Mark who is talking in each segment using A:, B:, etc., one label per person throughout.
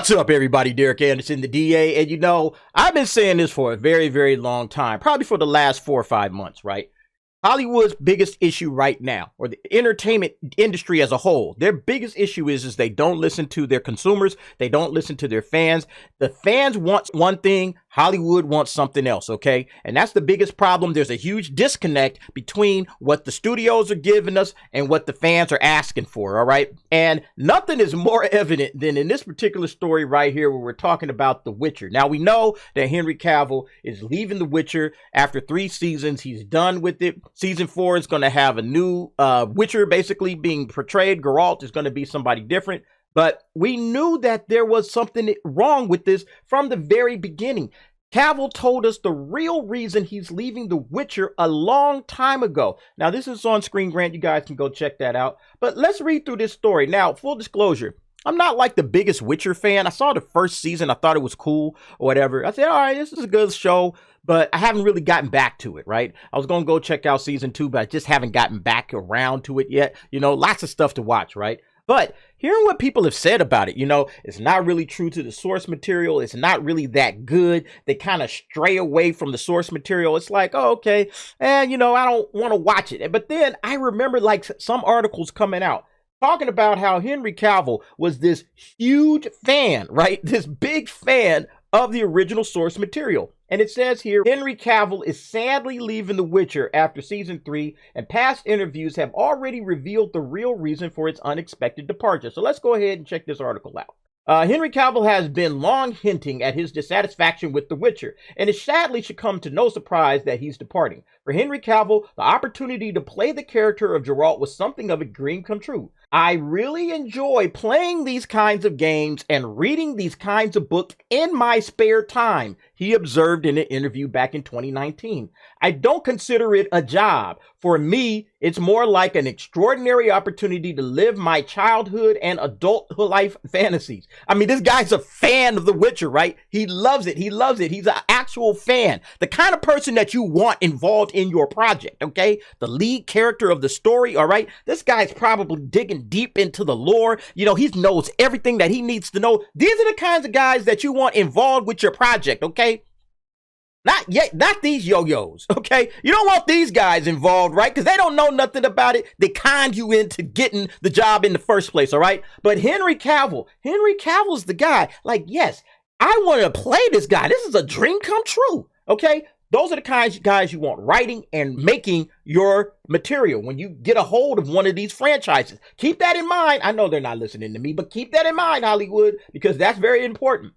A: What's up, everybody? Derek Anderson, the DA. And you know, I've been saying this for a very, very long time, probably for the last 4 or 5 months, right? Hollywood's biggest issue right now, or the entertainment industry as a whole, their biggest issue is they don't listen to their consumers. They don't listen to their fans. The fans want one thing. Hollywood wants something else, okay? And that's the biggest problem. There's a huge disconnect between what the studios are giving us and what the fans are asking for, all right? And nothing is more evident than in this particular story right here where we're talking about The Witcher. Now, we know that Henry Cavill is leaving The Witcher after 3 seasons. He's done with it. Season 4 is going to have a new Witcher basically being portrayed. Geralt is going to be somebody different. But we knew that there was something wrong with this from the very beginning. Cavill told us the real reason he's leaving The Witcher a long time ago. Now, this is on screen, Grant. You guys can go check that out. But let's read through this story. Now, full disclosure, I'm not like the biggest Witcher fan. I saw the first season. I thought it was cool or whatever. I said, all right, this is a good show, but I haven't really gotten back to it, right? I was going to go check out season 2, but I just haven't gotten back around to it yet. You know, lots of stuff to watch, right? But hearing what people have said about it, you know, it's not really true to the source material. It's not really that good. They kind of stray away from the source material. It's like, oh, okay, and, you know, I don't want to watch it. But then I remember like some articles coming out talking about how Henry Cavill was this huge fan, right? This big fan of the original source material. And it says here, Henry Cavill is sadly leaving The Witcher after season 3, and past interviews have already revealed the real reason for its unexpected departure. So let's go ahead and check this article out. Henry Cavill has been long hinting at his dissatisfaction with The Witcher, and it sadly should come to no surprise that he's departing. For Henry Cavill, the opportunity to play the character of Geralt was something of a dream come true. I really enjoy playing these kinds of games and reading these kinds of books in my spare time, he observed in an interview back in 2019. I don't consider it a job. For me, it's more like an extraordinary opportunity to live my childhood and adult life fantasies. I mean, this guy's a fan of The Witcher, right? He loves it. He loves it. He's an actual fan. The kind of person that you want involved in your project, okay? The lead character of the story, all right? This guy's probably digging deep into the lore. You know, he knows everything that he needs to know. These are the kinds of guys that you want involved with your project, okay? Not these yo-yos, okay? You don't want these guys involved, right? Because they don't know nothing about it. They conned you into getting the job in the first place, all right? But Henry Cavill's the guy. Like, yes, I want to play this guy. This is a dream come true, okay? Those are the kinds of guys you want writing and making your material when you get a hold of one of these franchises. Keep that in mind. I know they're not listening to me, but keep that in mind, Hollywood, because that's very important.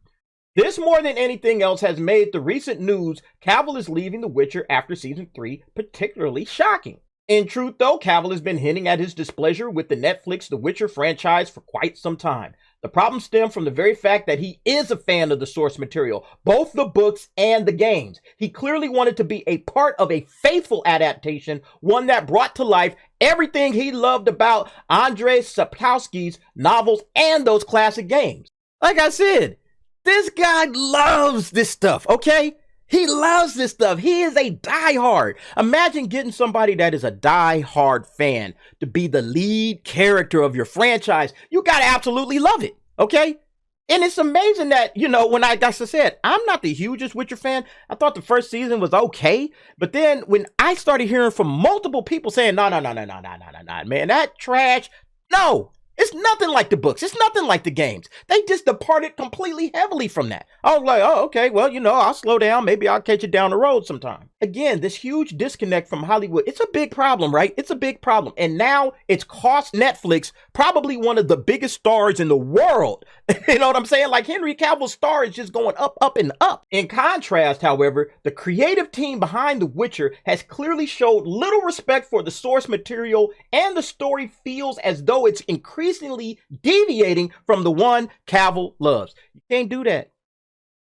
A: This, more than anything else, has made the recent news Cavill is leaving The Witcher after season 3 particularly shocking. In truth, though, Cavill has been hinting at his displeasure with the Netflix The Witcher franchise for quite some time. The problem stems from the very fact that he is a fan of the source material, both the books and the games. He clearly wanted to be a part of a faithful adaptation, one that brought to life everything he loved about Andrzej Sapkowski's novels and those classic games. Like I said, this guy loves this stuff, okay? He loves this stuff. He is a diehard. Imagine getting somebody that is a diehard fan to be the lead character of your franchise. You gotta absolutely love it, okay? And it's amazing that, you know, like I said, I'm not the hugest Witcher fan. I thought the first season was okay. But then when I started hearing from multiple people saying, no, man, that trash, no. It's nothing like the books. It's nothing like the games. They just departed completely heavily from that. I was like, oh, okay, well, you know, I'll slow down. Maybe I'll catch it down the road sometime. Again, this huge disconnect from Hollywood, it's a big problem, right? It's a big problem. And now it's cost Netflix probably one of the biggest stars in the world. You know what I'm saying? Like Henry Cavill's star is just going up, up, and up. In contrast, however, the creative team behind The Witcher has clearly showed little respect for the source material, and the story feels as though it's increasingly deviating from the one Cavill loves. You can't do that.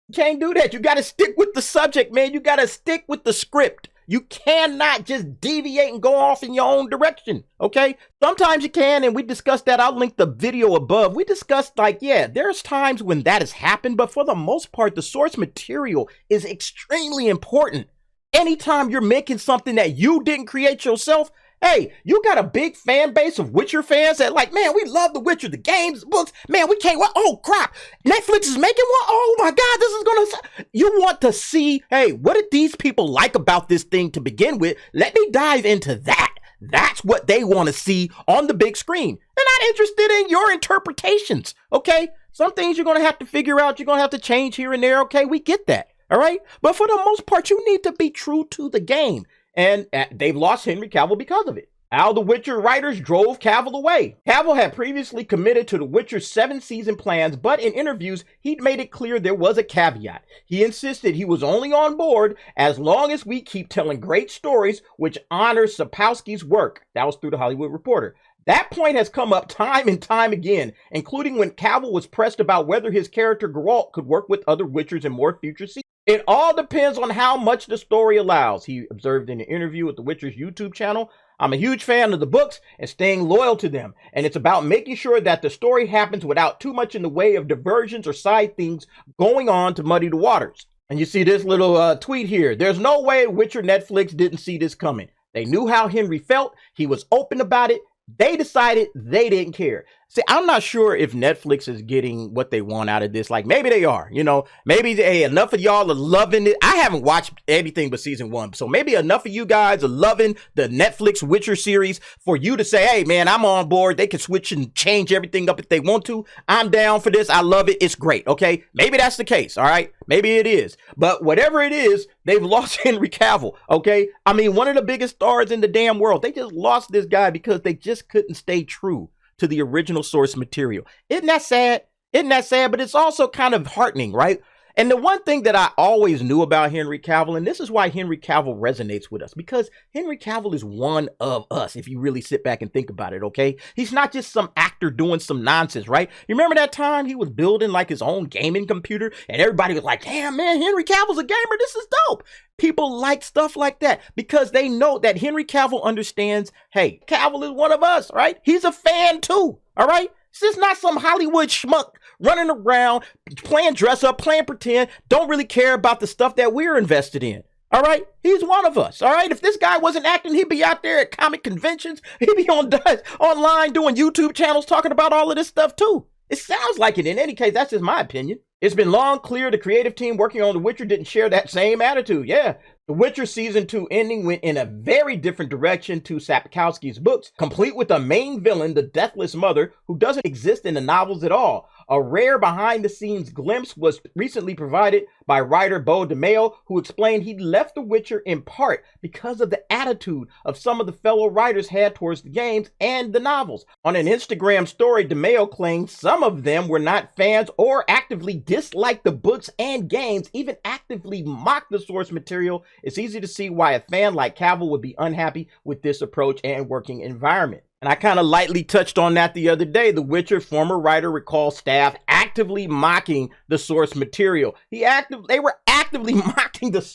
A: You can't do that. You got to stick with the subject, man. You got to stick with the script. You cannot just deviate and go off in your own direction, okay? Sometimes you can, and we discussed that. I'll link the video above. We discussed, like, yeah, there's times when that has happened, but for the most part, the source material is extremely important. Anytime you're making something that you didn't create yourself, Hey, you got a big fan base of Witcher fans that like, man, we love The Witcher, the games, the books. Man, we can't, oh crap, Netflix is making one? Oh my God, this is gonna, you want to see, hey, what did these people like about this thing to begin with? Let me dive into that. That's what they want to see on the big screen. They're not interested in your interpretations, okay? Some things you're going to have to figure out. You're going to have to change here and there, okay? We get that, all right? But for the most part, you need to be true to the game. And they've lost Henry Cavill because of it. How the Witcher writers drove Cavill away. Cavill had previously committed to the Witcher's 7-season plans, but in interviews, he'd made it clear there was a caveat. He insisted he was only on board as long as we keep telling great stories which honor Sapkowski's work. That was through the Hollywood Reporter. That point has come up time and time again, including when Cavill was pressed about whether his character Geralt could work with other Witchers in more future seasons. It all depends on how much the story allows, he observed in an interview with The Witcher's YouTube channel. I'm a huge fan of the books and staying loyal to them, and it's about making sure that the story happens without too much in the way of diversions or side things going on to muddy the waters. And you see this little tweet here. There's no way Witcher Netflix didn't see this coming. They knew how Henry felt. He was open about it. They decided they didn't care. See, I'm not sure if Netflix is getting what they want out of this. Like, maybe they are, you know, maybe hey, enough of y'all are loving it. I haven't watched anything but season 1. So maybe enough of you guys are loving the Netflix Witcher series for you to say, hey, man, I'm on board. They can switch and change everything up if they want to. I'm down for this. I love it. It's great. Okay. Maybe that's the case. All right. Maybe it is. But whatever it is, they've lost Henry Cavill. Okay. I mean, one of the biggest stars in the damn world. They just lost this guy because they just couldn't stay true to the original source material. Isn't that sad? Isn't that sad? But it's also kind of heartening, right? And the one thing that I always knew about Henry Cavill, and this is why Henry Cavill resonates with us, because Henry Cavill is one of us, if you really sit back and think about it, okay? He's not just some actor doing some nonsense, right? You remember that time he was building like his own gaming computer, and everybody was like, damn, man, Henry Cavill's a gamer. This is dope. People like stuff like that because they know that Henry Cavill understands, hey, Cavill is one of us, right? He's a fan too, all right? This is not some Hollywood schmuck running around, playing dress up, playing pretend, don't really care about the stuff that we're invested in. All right? He's one of us. All right? If this guy wasn't acting, he'd be out there at comic conventions. He'd be online doing YouTube channels talking about all of this stuff too. It sounds like it. In any case, that's just my opinion. It's been long clear the creative team working on The Witcher didn't share that same attitude. Yeah, The Witcher Season 2 ending went in a very different direction to Sapkowski's books, complete with a main villain, the Deathless Mother, who doesn't exist in the novels at all. A rare behind-the-scenes glimpse was recently provided by writer Beau DeMayo, who explained he left The Witcher in part because of the attitude of some of the fellow writers had towards the games and the novels. On an Instagram story, DeMayo claimed some of them were not fans or actively disliked the books and games, even actively mocked the source material. It's easy to see why a fan like Cavill would be unhappy with this approach and working environment. And I kind of lightly touched on that the other day. The Witcher former writer recalls staff actively mocking the source material. They were actively mocking the.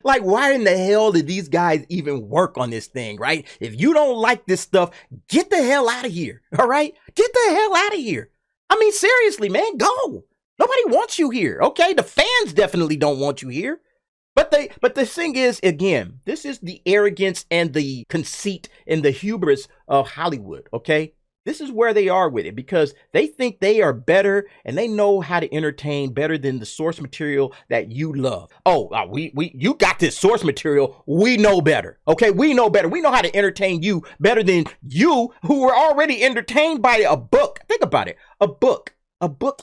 A: Like, why in the hell did these guys even work on this thing, right? If you don't like this stuff, get the hell out of here, all right? Get the hell out of here. I mean, seriously, man, go. Nobody wants you here, okay? The fans definitely don't want you here. But the thing is, again, this is the arrogance and the conceit and the hubris of Hollywood, okay? This is where they are with it because they think they are better and they know how to entertain better than the source material that you love. Oh, you got this source material. We know better, okay? We know better. We know how to entertain you better than you who were already entertained by a book. Think about it. A book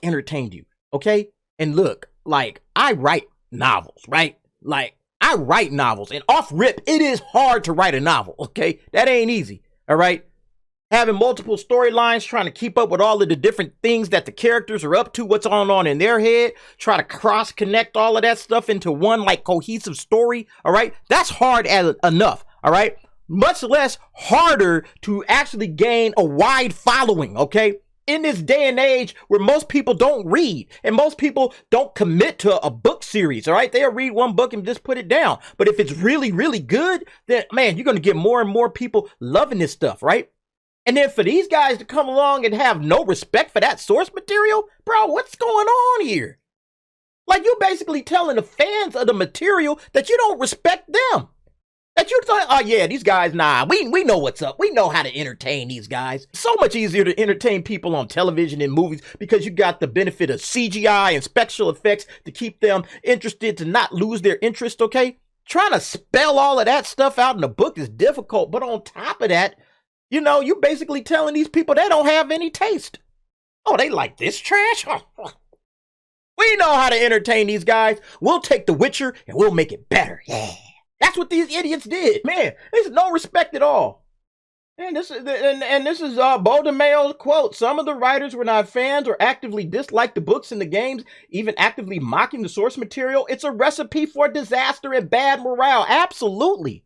A: entertained you, okay? And look, like, I write novels, right? Like, I write novels, and off rip, it is hard to write a novel, okay? That ain't easy, all right? Having multiple storylines, trying to keep up with all of the different things that the characters are up to, what's going on in their head, try to cross-connect all of that stuff into one, like, cohesive story, all right? That's hard enough, all right? Much less harder to actually gain a wide following, okay? In this day and age where most people don't read and most people don't commit to a book series, all right? They'll read one book and just put it down. But if it's really, really good, then, man, you're going to get more and more people loving this stuff, right? And then for these guys to come along and have no respect for that source material, bro, what's going on here? Like, you're basically telling the fans of the material that you don't respect them. That you thought, oh yeah, these guys, nah, we know what's up. We know how to entertain these guys. So much easier to entertain people on television and movies because you got the benefit of CGI and special effects to keep them interested, to not lose their interest, okay? Trying to spell all of that stuff out in a book is difficult, but on top of that, you know, you're basically telling these people they don't have any taste. Oh, they like this trash? We know how to entertain these guys. We'll take The Witcher and we'll make it better. Yeah. That's what these idiots did, man. There's no respect at all. And this is Baudemill's quote. Some of the writers were not fans or actively disliked the books and the games, even actively mocking the source material. It's a recipe for disaster and bad morale. Absolutely.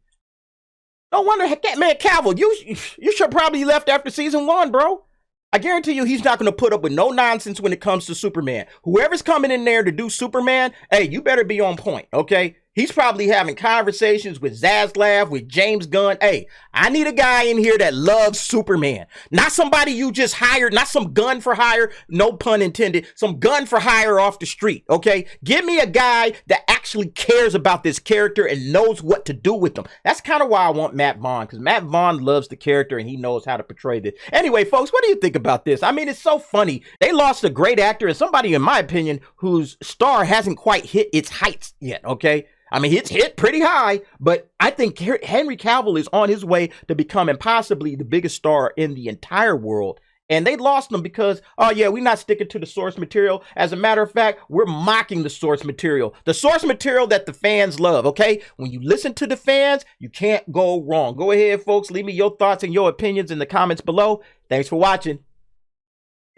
A: No wonder, man, Cavill, you should probably left after season 1, bro. I guarantee you he's not going to put up with no nonsense when it comes to Superman. Whoever's coming in there to do Superman, hey, you better be on point, okay? He's probably having conversations with Zaslav, with James Gunn. Hey, I need a guy in here that loves Superman. Not somebody you just hired, not some gun for hire, no pun intended, some gun for hire off the street, okay? Give me a guy that actually cares about this character and knows what to do with them. That's kind of why I want Matt Vaughn, because Matt Vaughn loves the character and he knows how to portray this. Anyway, folks, what do you think about this? I mean, it's so funny. They lost a great actor and somebody, in my opinion, whose star hasn't quite hit its heights yet, okay? I mean, it's hit pretty high, but I think Henry Cavill is on his way to becoming possibly the biggest star in the entire world. And they lost him because, oh yeah, we're not sticking to the source material. As a matter of fact, we're mocking the source material. The source material that the fans love, okay? When you listen to the fans, you can't go wrong. Go ahead, folks. Leave me your thoughts and your opinions in the comments below. Thanks for watching.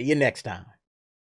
A: See you next time.